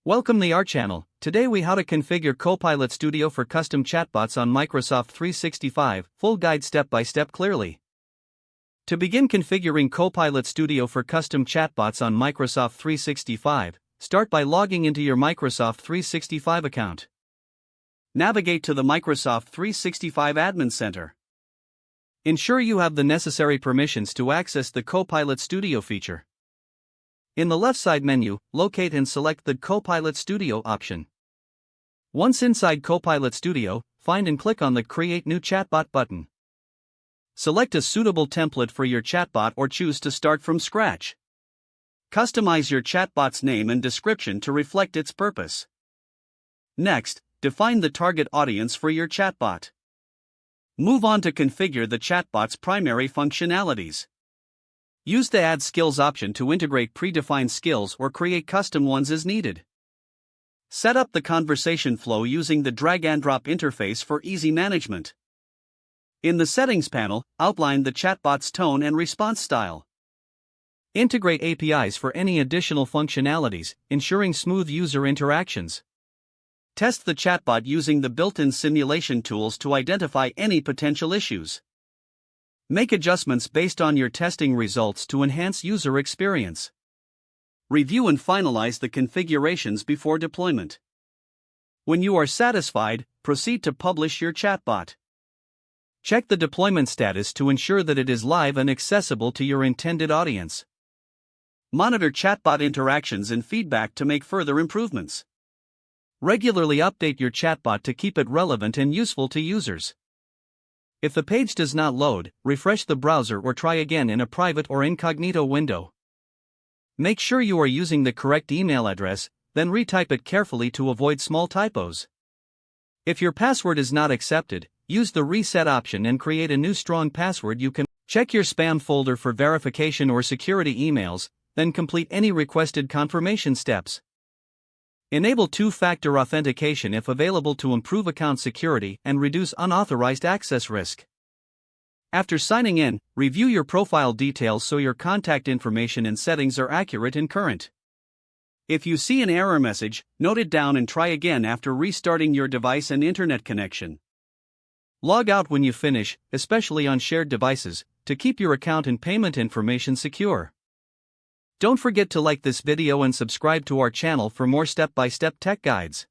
Welcome to our channel. Today we how to configure Copilot Studio for custom chatbots on Microsoft 365, full guide step by step clearly. To begin configuring Copilot Studio for custom chatbots on Microsoft 365, start by logging into your Microsoft 365 account. Navigate to the Microsoft 365 Admin Center. Ensure you have the necessary permissions to access the Copilot Studio feature. In the left side menu, locate and select the Copilot Studio option. Once inside Copilot Studio, find and click on the Create New Chatbot button. Select a suitable template for your chatbot or choose to start from scratch. Customize your chatbot's name and description to reflect its purpose. Next, define the target audience for your chatbot. Move on to configure the chatbot's primary functionalities. Use the Add Skills option to integrate predefined skills or create custom ones as needed. Set up the conversation flow using the drag-and-drop interface for easy management. In the Settings panel, outline the chatbot's tone and response style. Integrate APIs for any additional functionalities, ensuring smooth user interactions. Test the chatbot using the built-in simulation tools to identify any potential issues. Make adjustments based on your testing results to enhance user experience. Review and finalize the configurations before deployment. When you are satisfied, proceed to publish your chatbot. Check the deployment status to ensure that it is live and accessible to your intended audience. Monitor chatbot interactions and feedback to make further improvements. Regularly update your chatbot to keep it relevant and useful to users. If the page does not load, refresh the browser or try again in a private or incognito window. Make sure you are using the correct email address, then retype it carefully to avoid small typos. If your password is not accepted, use the reset option and create a new strong password. You can check your spam folder for verification or security emails, then complete any requested confirmation steps. Enable two-factor authentication if available to improve account security and reduce unauthorized access risk. After signing in, review your profile details so your contact information and settings are accurate and current. If you see an error message, note it down and try again after restarting your device and internet connection. Log out when you finish, especially on shared devices, to keep your account and payment information secure. Don't forget to like this video and subscribe to our channel for more step-by-step tech guides.